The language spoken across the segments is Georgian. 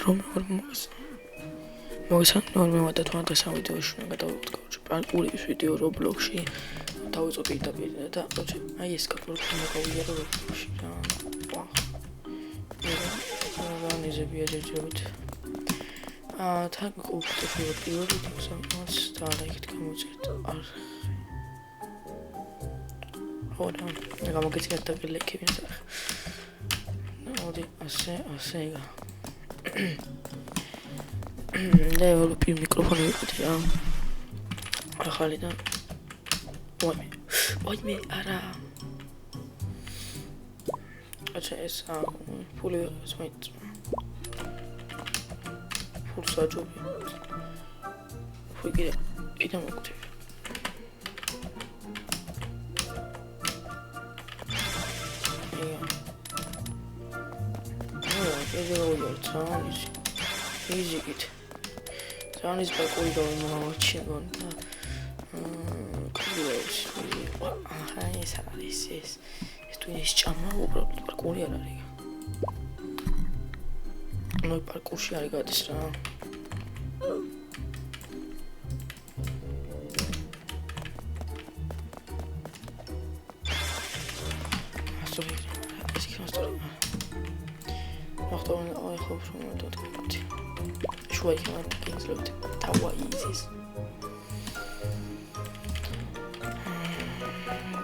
და დღეს ამ ვიდეოში უნდა გადავიდეთ კორჩი პარკურის ვიდეო Roblox-ში დავიწყო პირდაპირ და კორჩი აი ეს კორჩი მოგავიარო Roblox-ში რა განიზებია ჯერჯერობით თან ყოველთვის პირველი თამაშს და აიქით გამოწერთ არხი ოდა გამოგეცინეთ და გელექები ნახე მოდი ასე იგა და ვიპი მიკროფონი ვიყიდე რა ახალი და ვაიმე არა აჩა ეს ფული სმეით ფულ საჯობი ფუიკიდე იდა მოგწევი easy it. Sound is back all going on watching on close. Hi, this is doing this channel over parkour ari. No parkour-ში არის გადის რა. I hope someone don't get it. Sure, you want things looked Tawa easies.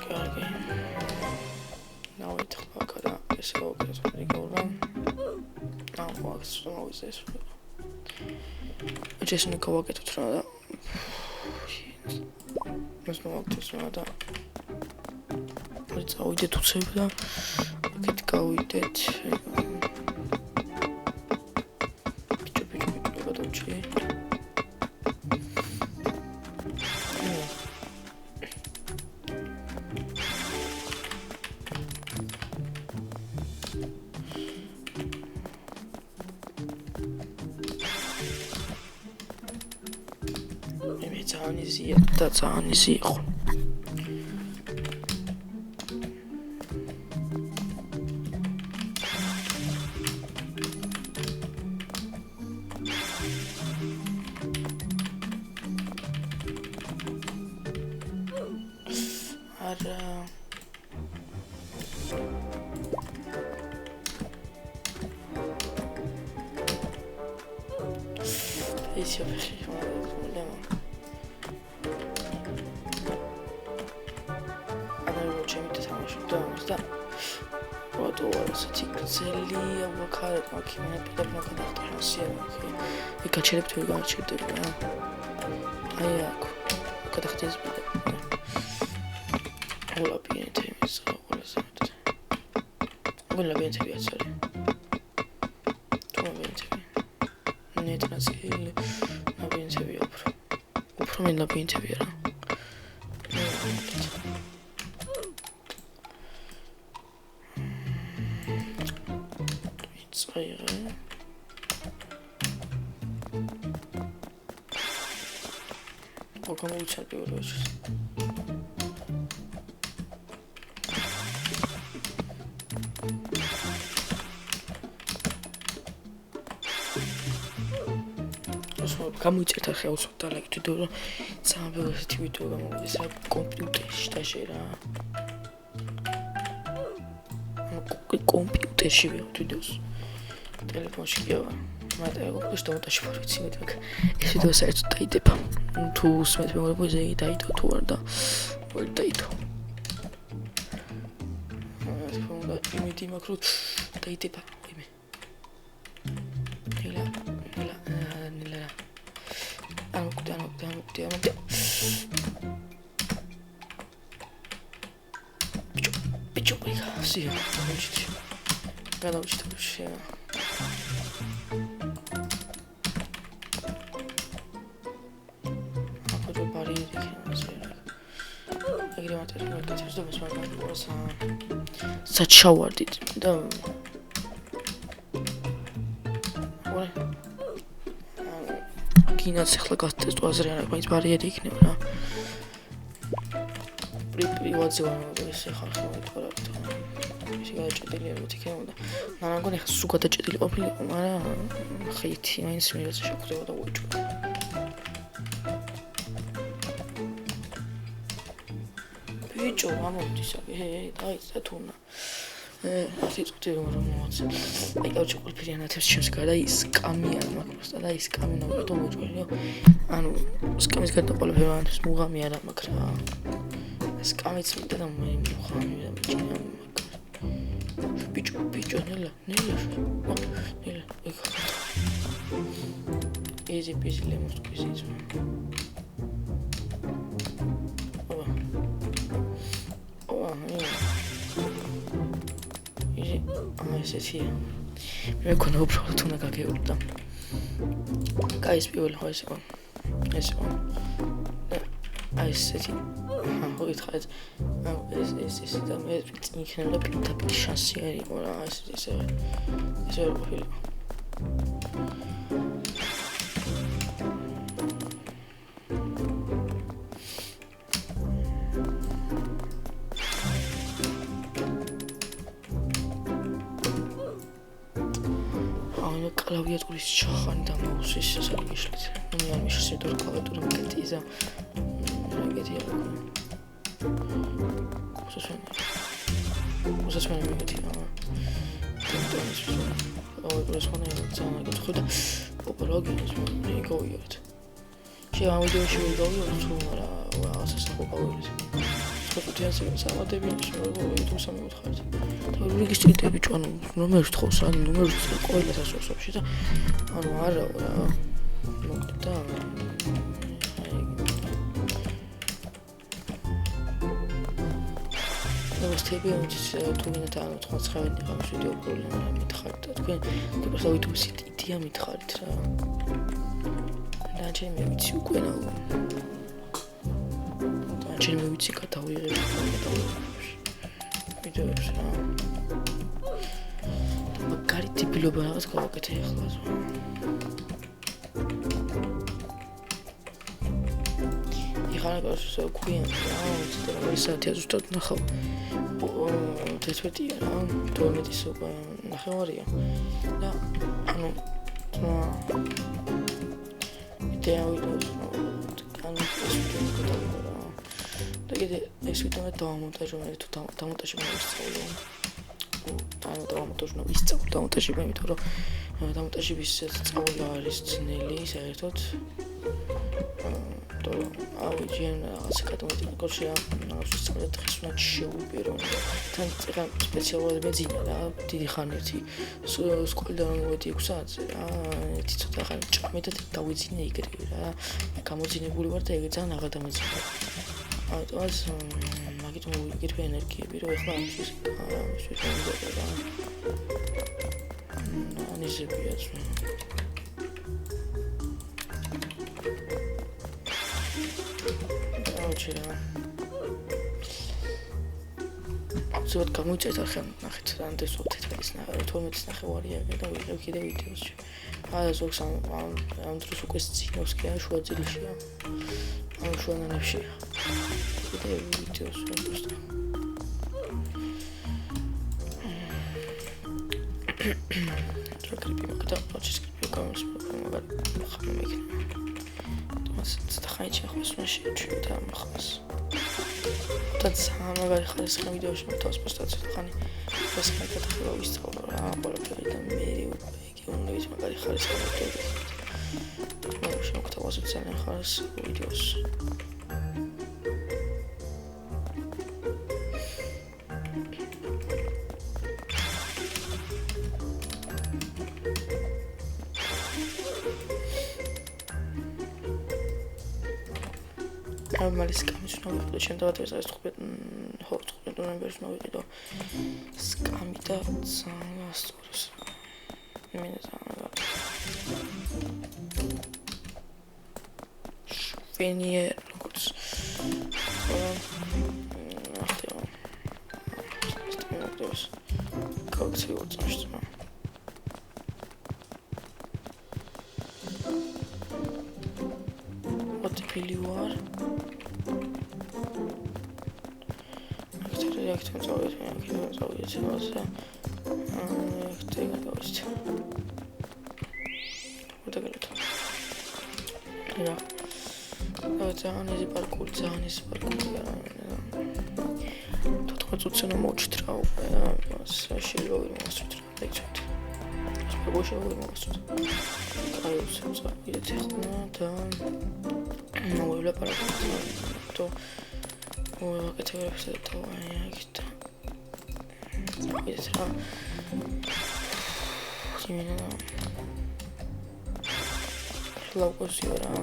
Okay. Now it's okay. Let's go get something going. Now what's wrong with this? I just need to go get it through. Let's go get it through. Let's go get it through. Get go with it. That's on is it. It's your და როტო ასეთი გზელი ავოქადო მაქვს მე პირდაპირ გადახტენია მაქვს იქ გაჩერებთ ვერ გაჩერდები რა აი აქ გადახტეს პირდაპირ ლაბირინთი ის ყველაზე მეტად ლაბირინთი არის თუ ლაბირინთი ნეტრასილი ლაბირინთი უფრო მე ლაბირინთი რა Come on, chat your words. გამოიწერთ ახლა უცებ და ლაიქ ვიდეო რომ სამბე ესეთი ვიდეო გამოდის რა კომპიუტერში და შეიძლება კომპიუტერში ვიდეოს ტელეფონში გიავა მაგრამ უკვე სტომატაში ვარ ვიცი მეტყვი ეს ვიდეო საერთოდ დაიდება თუ სმეთ მეგობრებო ზე დაიდო თუ არ და ვერ დაიდო ეს ფონდა იმითი მაკრო დაიდება იმე ნელა ამოკვდა ბიჭო სია მოჩი გადავჭით შეა საჩავარდით და კინოც ახლა გასწევ აზრი არა მაინც ბარიერი იქნება რა პრივატზე ვარ ეს ხალხი ვიყავ ისე გადაჭედილია რომ იქნებოდა. მაგრამ მგონი ხა სულ გადაჭედილი ყოფილიყო, მაგრამ ხეთი მაინც მიღეცა შეხვდება და უეჭვდა. ბიჭო, ამოდის აქ, დაიწყე თუნა. სიტყვით რომ მოაწყე. აი კაუჩი ყოლფერიან ათებს ჩემს გადა ის კამიან მაგას და ის კამინა ვიყიდო მოჭვლიო. ანუ სკამის გარდა ყოლფერიან ათებს მუღამი არა მაქვს რა. სკამიც მინდა და მე მუღამი და მიჭინა მაგ. ბიჭო, ნელა. ეკა. ეზი პიზი ლემოს კიზი. ესეთია. მე მქონდა უბრალოდ თუნა გაგეულდა. კაის პირველი ხო ესე. აი ესეთი. ხო ითხრათ. ეს და მე წინ იქნება პიტაპიტი შანსი არ იყო რა ესე ვერ ყოფილი. კლავია ტურის ჩახანი და მაუსის სასარგებლით. მე არ მიშსედო კლავიატურა მეკეთიზა. მეკეთია. უსასვენე მეკეთია. ეს ხონა ძალიან გიხოდა. ოპერაგინს მე გავიარეთ. ამ ვიდეოში ვიდეო თუ არა რაღაცას ხობავით. ფოტოთიანს სამადები შეიძლება სამეუთხარით. და რეგისტრირდები ჭანო ნომერს თხოვს ან ნომერს ყველა სასოფში და ანუ არა რა მოგდა ვստები თუ ვინათა ანუ 99 ღამის ვიდეო პრობლემა მითხარით და თქვენ უბრალოდ YouTube-ით იდეა მითხარით რა და ჩემი ვიცი უკვე რა ჩემი ვიცი გადავიღებ ვიდეოებს რა მაგარი ტიპილობა რაღაც გავაკეთე ახლა იხარებს გვიან რა ისეთი ზუსტად ნახავ 11-ია რა 12-ის უკვე ნახევარია და ანუ იდეა ვიდეოს ანუ და კიდე ეს ვიდეო დავამონტაჟე თუ დამონტაჟი მოვისწავლო ანუ დამონტაჟი იმიტომ რომ დამონტაჟების სწავლა არის ძნელი საერთოდ ავიჯენ რაღაც კატომეტიკურში რაღაც სწავლა დღეს უნდა შეუპირო თან წეგან სპეციალურად მეძინა რა დიდი ხანი ერთი სკოლიდან მოვედი 6 საათზე რა ერთი ცოტა ხანი ჭამე და დავიძინე იგივე რა გამოძინებული ვარ და ეგ ძალიან აღარ დამეძინა ამიტომაც მაგით მოვიგებ ენერგიები რომ ეხლა ამის ვიტამინები რა ანიზებია ჩერა ზოგადად გამოიწევთ ახლა ნახეთ რამდენს 11-ის 12-ის ნახევარია და ვიღებ კიდე ვიდეოსში აა ზოგს ამ დროს უკვე წინოს კი არა შუა ძილშია ამ შუანანებშია კიდე ვიდეოს ვაპოსტა ტრაკრიპი მაგდა პროცესკრიპი გამოს მაგარ ხომ მეკნა და ხაიჩი ახლა შეჩვიო და ამხავს და ძალიან მაგარი ხარის ხა ვიდეოში მოთავს პოსტაც ხანი ეს გადახედვა ვისწავლო რა ყველაფერი და მე იგი უნდა ის მაგარი ხარის ხა ვიდეო მე შევქთავაზე ძალიან ხარის ვიდეოს მალე სკამის ნომერი ჩემ დავაწერე 15 ნოემბერს მოვიყიდო სკამი და ძალიან ასწორეს მე ძალიან შვენიე როგორც კაუციო წაშტმა ოტიპილი ვარ Reaktor წავიდეთ, reaktor წავიდეთ, რაღაცა. reaktor გავიცით. უდაგეროთ. რა. ძალიან ისე პარკური არა. თოთხმეტ წუთს უნდა მოვჭით რა უკვე, შეიძლება ვერ მოვასწროთ რა, დაიცვით. შეიძლება მოვასწროთ. აი, წავიდეთ ახლა და მოვივლაპარაკოთ თო კეთებებს და აიქით. ეს რა. იმენა ლოგოსი რა.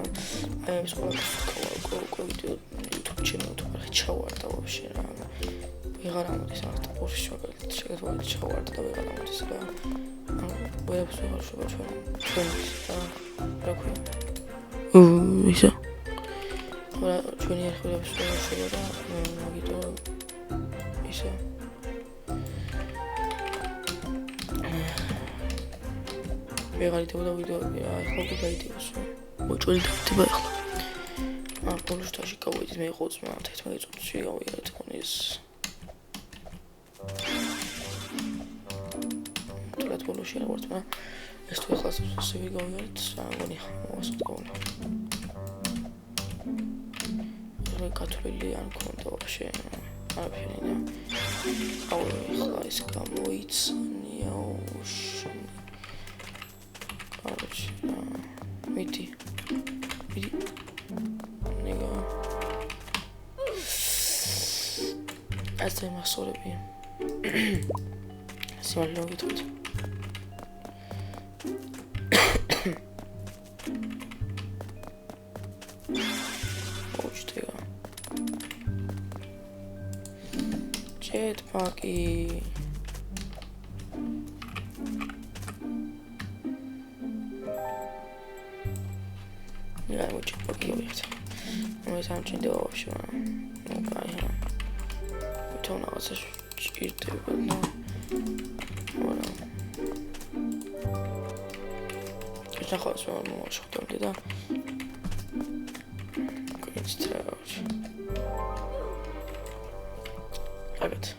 აი ეს ყველა ვიდეო YouTube ჩანელში ვარ ჩავარდა вообще რა. ვეღარ ამოდის ახლა პორში მაგალითად შეგეძლო ჩავარდა და ვეღარ ამოდის რა. ვერაფერს ვეღარ შევაჩვენ. რა ქვია? ისა ჩვენი არხებს შევა და ვიდეო ისა ვეღარიტებოდა ვიდეოები რა ახლა უკვე გაიდიოს მოჭველი დაგდება ახლა პოლუშტაში გავიდით მე იყო ძმა 11 წუთში გავიარეთ ხონის თულად პოლუში არ ვარ თმა ეს თუ ახლა სევი გავიარეთ საგონი მოვასწროთ გავნა კათოლიკე არ მქონდა вообще არაფერი და აუ ახლა ის გამოიცნია короче მიდი ნეგა ასე მასორები სიმართლე გითხრით jetpacki я очень покинулся мы сам чуть вообще ну правильно то у нас чисто ну вот я хочу ну что там да Good stuff. Have it.